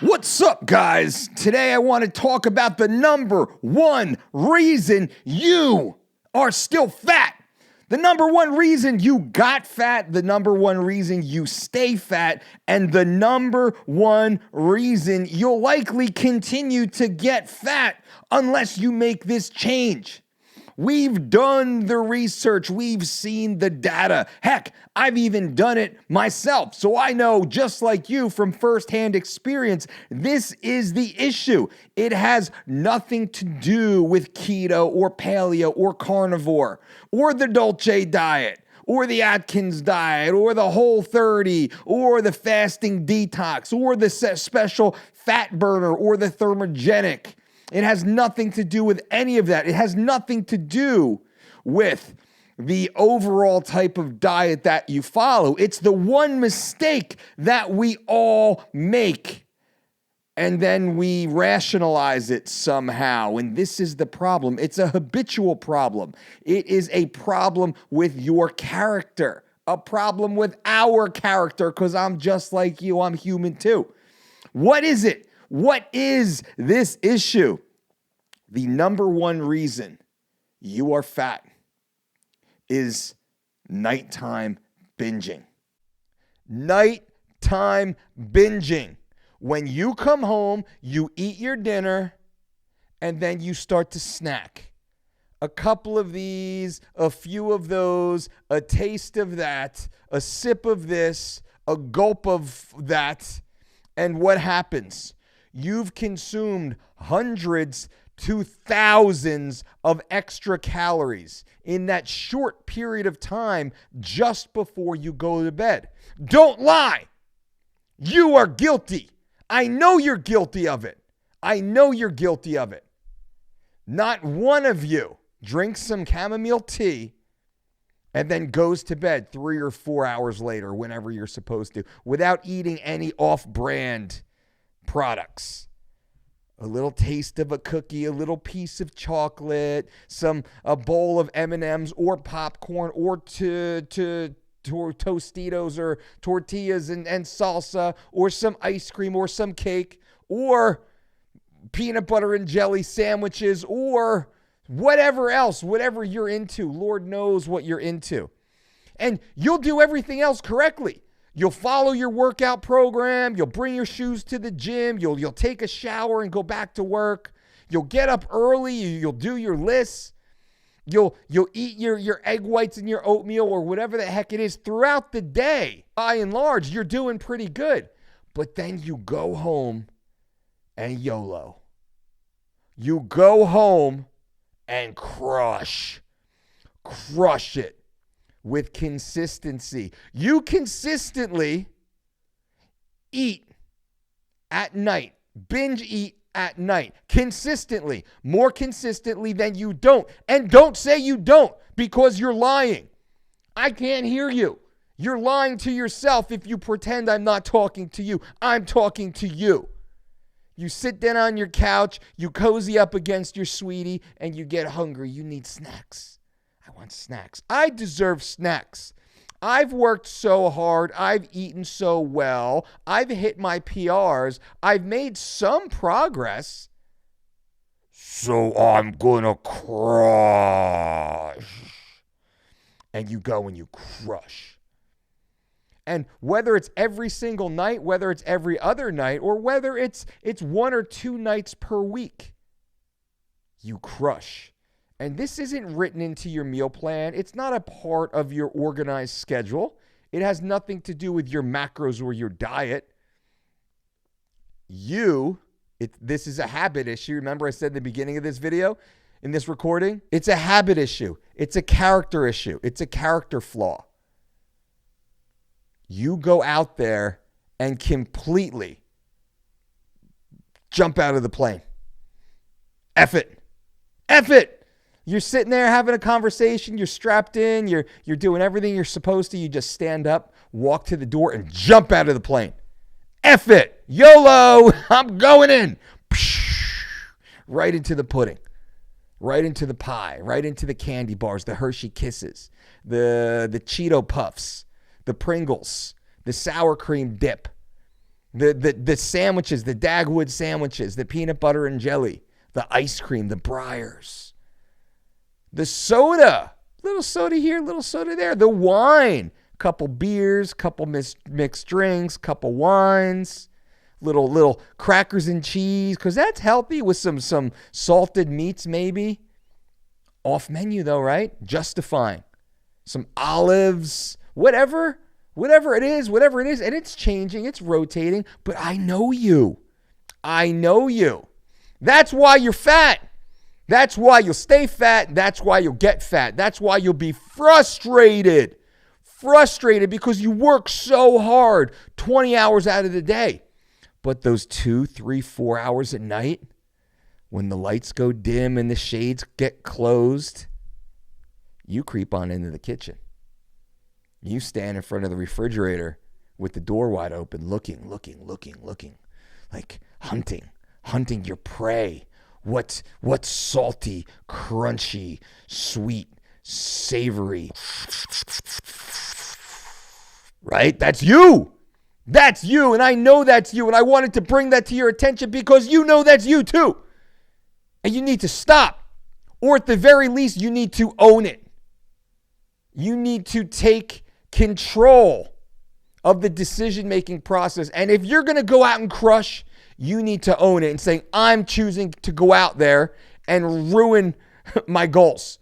What's up, guys? Today I want to talk about the number one reason you are still fat. The number one reason you got fat, the number one reason you stay fat, and the number one reason you'll likely continue to get fat unless you make this change. We've done the research. We've seen the data. Heck, I've even done it myself. So I know, just like you, from firsthand experience, this is the issue. It has nothing to do with keto or paleo or carnivore or the DOLCE diet or the Atkins diet or the Whole30 or the fasting detox or the special fat burner or the thermogenic. It has nothing to do with any of that. It has nothing to do with the overall type of diet that you follow. It's the one mistake that we all make, and then we rationalize it somehow. And this is the problem. It's a habitual problem. It is a problem with your character, a problem with our character, because I'm just like you. I'm human too. What is it? What is this issue? The number one reason you are fat is nighttime binging. Nighttime binging. When you come home, you eat your dinner, and then you start to snack. A couple of these, a few of those, a taste of that, a sip of this, a gulp of that, and what happens? You've consumed hundreds to thousands of extra calories in that short period of time just before you go to bed. Don't lie. You are guilty. I know you're guilty of it. I know you're guilty of it. Not one of you drinks some chamomile tea and then goes to bed 3 or 4 hours later, whenever you're supposed to, without eating any off-brand products. A little taste of a cookie, a little piece of chocolate, a bowl of M&Ms or popcorn or Tostitos or tortillas and salsa, or some ice cream or some cake or peanut butter and jelly sandwiches or whatever else, whatever you're into. Lord knows what you're into. And you'll do everything else correctly. You'll follow your workout program. You'll bring your shoes to the gym. You'll take a shower and go back to work. You'll get up early. You'll do your lists. You'll eat your egg whites and your oatmeal or whatever the heck it is throughout the day. By and large, you're doing pretty good. But then you go home and YOLO. You go home and crush it. With consistency. You consistently eat at night. Binge eat at night. Consistently. More consistently than you don't. And don't say you don't, because you're lying. I can't hear you. You're lying to yourself if you pretend I'm not talking to you. I'm talking to you. You sit down on your couch, you cozy up against your sweetie, and you get hungry. You need snacks. I want snacks. I deserve snacks. I've worked so hard. I've eaten so well. I've hit my PRs. I've made some progress. So I'm gonna crush. And you go and you crush. And whether it's every single night, whether it's every other night, or whether it's 1 or 2 nights per week, you crush. And this isn't written into your meal plan. It's not a part of your organized schedule. It has nothing to do with your macros or your diet. This is a habit issue. Remember I said in the beginning of this video, in this recording? It's a habit issue. It's a character issue. It's a character flaw. You go out there and completely jump out of the plane. F it. You're sitting there having a conversation. You're strapped in. You're doing everything you're supposed to. You just stand up, walk to the door, and jump out of the plane. F it. YOLO. I'm going in. Right into the pudding. Right into the pie. Right into the candy bars, the Hershey Kisses, the Cheeto Puffs, the Pringles, the sour cream dip. The sandwiches, the Dagwood sandwiches, the peanut butter and jelly, the ice cream, the Breyers, the soda, little soda here, little soda there, the wine, couple beers, couple mixed drinks, couple wines, little crackers and cheese, because that's healthy with some salted meats maybe. Off menu though, right? Justifying. Some olives, whatever it is, and it's changing, it's rotating, but I know you. That's why you're fat. That's why you'll stay fat. That's why you'll get fat. That's why you'll be frustrated because you work so hard 20 hours out of the day. But those 2, 3, 4 hours at night, when the lights go dim and the shades get closed, you creep on into the kitchen. You stand in front of the refrigerator with the door wide open, looking, like hunting your prey. What's salty, crunchy, sweet, savory, right? That's you. And I know that's you. And I wanted to bring that to your attention because you know that's you too. And you need to stop. Or at the very least, you need to own it. You need to take control of the decision-making process. And if you're going to go out and crush, you need to own it and say, I'm choosing to go out there and ruin my goals.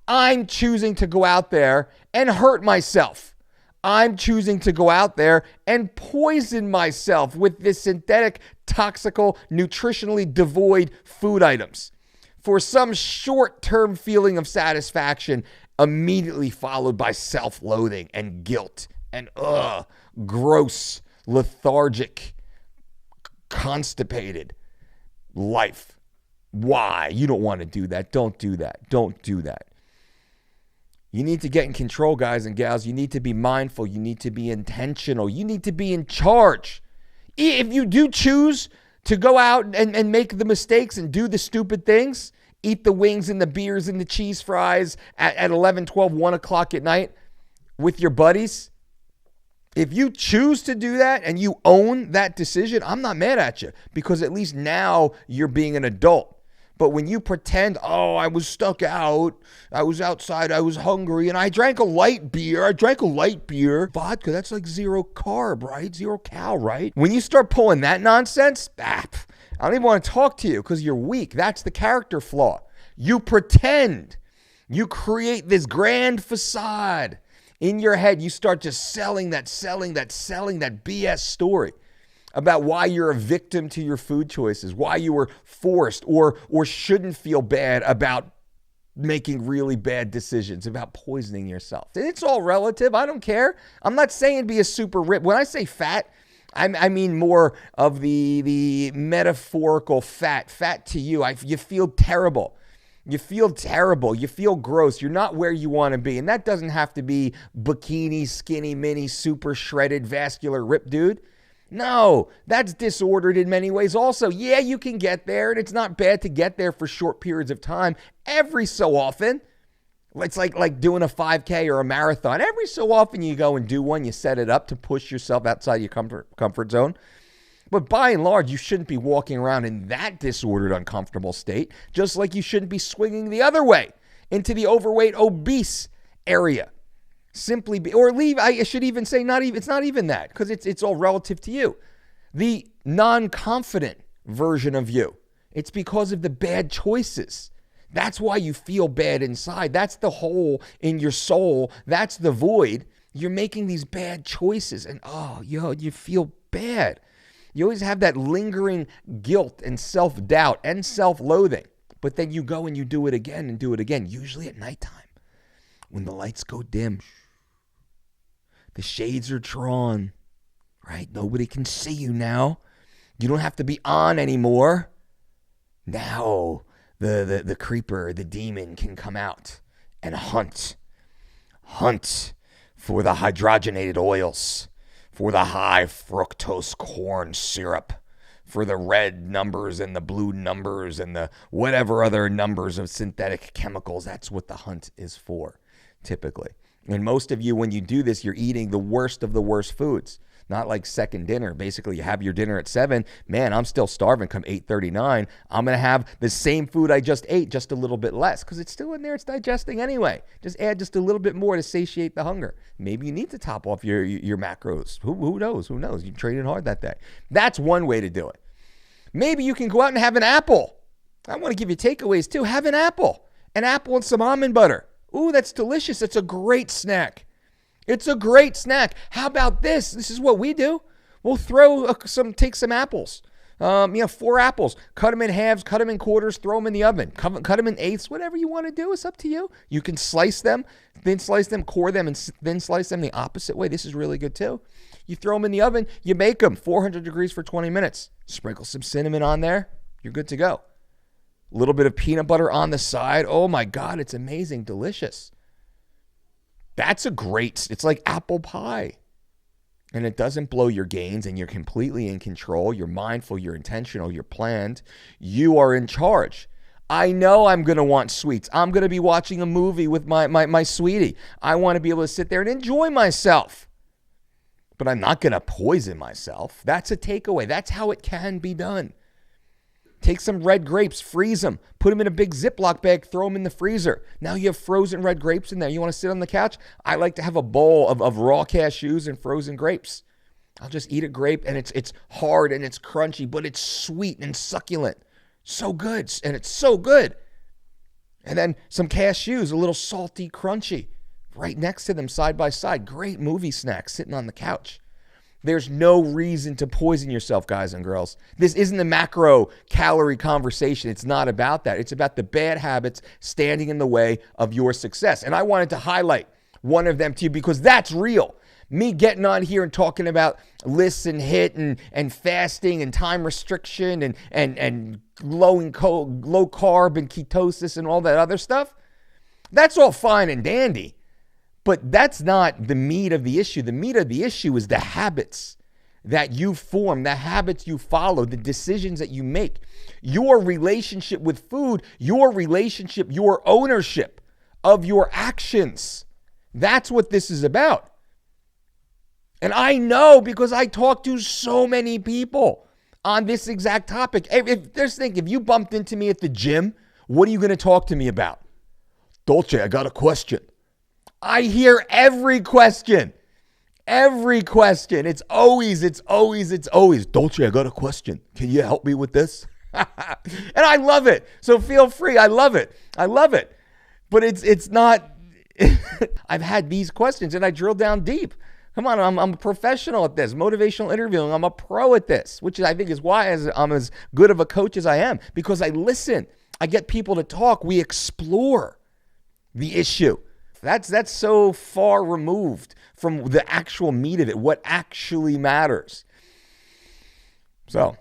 I'm choosing to go out there and hurt myself. I'm choosing to go out there and poison myself with this synthetic, toxical, nutritionally devoid food items for some short-term feeling of satisfaction, immediately followed by self-loathing and guilt and gross, lethargic, constipated life. Why? You don't want to do that. Don't do that. You need to get in control, guys and gals. You need to be mindful. You need to be intentional. You need to be in charge. If you do choose to go out and make the mistakes and do the stupid things, eat the wings and the beers and the cheese fries at 11, 12, 1 o'clock at night with your buddies, if you choose to do that and you own that decision, I'm not mad at you because at least now you're being an adult. But when you pretend, I was stuck out, I was outside, I was hungry, and I drank a light beer. Vodka, that's like 0 carb, right? 0 cal, right? When you start pulling that nonsense, I don't even want to talk to you because you're weak. That's the character flaw. You pretend. You create this grand facade. In your head, you start just selling that BS story about why you're a victim to your food choices, why you were forced or shouldn't feel bad about making really bad decisions, about poisoning yourself. It's all relative. I don't care. I'm not saying be a super rip. When I say fat, I mean more of the metaphorical fat. Fat to you, you feel terrible. You feel gross. You're not where you want to be. And that doesn't have to be bikini, skinny, mini, super shredded, vascular rip dude. No, that's disordered in many ways also. Yeah, you can get there, and it's not bad to get there for short periods of time. Every so often, it's like doing a 5K or a marathon. Every so often you go and do one, you set it up to push yourself outside your comfort zone. But by and large, you shouldn't be walking around in that disordered, uncomfortable state, just like you shouldn't be swinging the other way into the overweight, obese area. I should even say it's not even that, because it's all relative to you. The non-confident version of you. It's because of the bad choices. That's why you feel bad inside. That's the hole in your soul. That's the void. You're making these bad choices, and you feel bad. You always have that lingering guilt and self-doubt and self-loathing. But then you go and you do it again, usually at nighttime when the lights go dim. The shades are drawn, right? Nobody can see you now. You don't have to be on anymore. Now the creeper, the demon can come out and hunt for the hydrogenated oils, for the high fructose corn syrup, for the red numbers and the blue numbers and the whatever other numbers of synthetic chemicals. That's what the hunt is for, typically. And most of you, when you do this, you're eating the worst of the worst foods. not like second dinner. Basically, you have your dinner at 7. Man, I'm still starving come 8:39. I'm going to have the same food I just ate, just a little bit less, because it's still in there. It's digesting anyway. Just add just a little bit more to satiate the hunger. Maybe you need to top off your macros. Who knows? Who knows? You traded hard that day. That's one way to do it. Maybe you can go out and have an apple. I want to give you takeaways too. Have an apple and some almond butter. Ooh, that's delicious. It's a great snack. It's a great snack. How about this? This is what we do. We'll take some apples. 4 apples. Cut them in halves, cut them in quarters, throw them in the oven. Cut them in eighths. Whatever you want to do, it's up to you. You can slice them, thin slice them, core them, and thin slice them the opposite way. This is really good too. You throw them in the oven. You bake them 400 degrees for 20 minutes. Sprinkle some cinnamon on there. You're good to go. A little bit of peanut butter on the side. Oh my God, it's amazing. Delicious. It's like apple pie. And it doesn't blow your gains, and you're completely in control. You're mindful, you're intentional, you're planned. You are in charge. I know I'm going to want sweets. I'm going to be watching a movie with my sweetie. I want to be able to sit there and enjoy myself. But I'm not going to poison myself. That's a takeaway. That's how it can be done. Take some red grapes, freeze them, put them in a big Ziploc bag, throw them in the freezer. Now you have frozen red grapes in there. You want to sit on the couch? I like to have a bowl of raw cashews and frozen grapes. I'll just eat a grape, and it's hard and it's crunchy, but it's sweet and succulent. So good, and it's so good. And then some cashews, a little salty, crunchy, right next to them, side by side. Great movie snack sitting on the couch. There's no reason to poison yourself, guys and girls. This isn't a macro calorie conversation. It's not about that. It's about the bad habits standing in the way of your success. And I wanted to highlight one of them to you because that's real. Me getting on here and talking about lists and HIIT and fasting and time restriction and low carb and ketosis and all that other stuff, that's all fine and dandy. But that's not the meat of the issue. The meat of the issue is the habits that you form, the habits you follow, the decisions that you make, your relationship with food, your ownership of your actions. That's what this is about. And I know because I talk to so many people on this exact topic. If you bumped into me at the gym, what are you going to talk to me about? Dolce, I got a question. I hear every question. It's always, Dolce, I got a question. Can you help me with this? And I love it. So feel free. I love it. But it's not, I've had these questions and I drill down deep. Come on, I'm a professional at this. Motivational interviewing, I'm a pro at this, which I think is why I'm as good of a coach as I am, because I listen. I get people to talk. We explore the issue. That's so far removed from the actual meat of it, what actually matters. So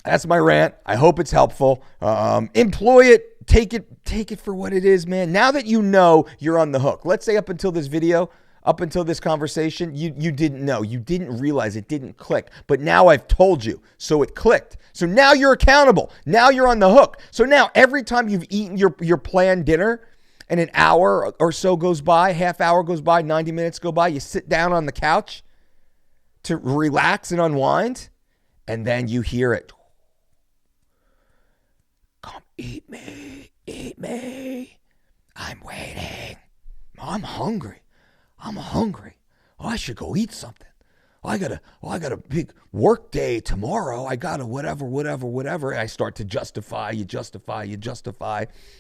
that's my rant. I hope it's helpful. Employ it. Take it for what it is, man. Now that you know, you're on the hook. Let's say up until this video, up until this conversation, you didn't know. You didn't realize it didn't click. But now I've told you, so it clicked. So now you're accountable. Now you're on the hook. So now every time you've eaten your planned dinner, and an hour or so goes by, half hour goes by, 90 minutes go by, you sit down on the couch to relax and unwind, and then you hear it. Come eat me. I'm waiting. I'm hungry. Oh, I should go eat something. I got a big work day tomorrow. I got to whatever. And I start to justify.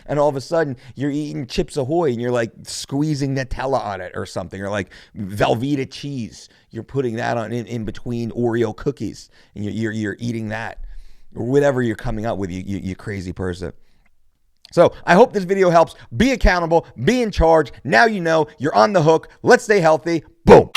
And all of a sudden, you're eating Chips Ahoy and you're like squeezing Nutella on it or something, or like Velveeta cheese. You're putting that on in between Oreo cookies and you're eating that, or whatever you're coming up with, you crazy person. So I hope this video helps. Be accountable, be in charge. Now you know, you're on the hook. Let's stay healthy. Boom.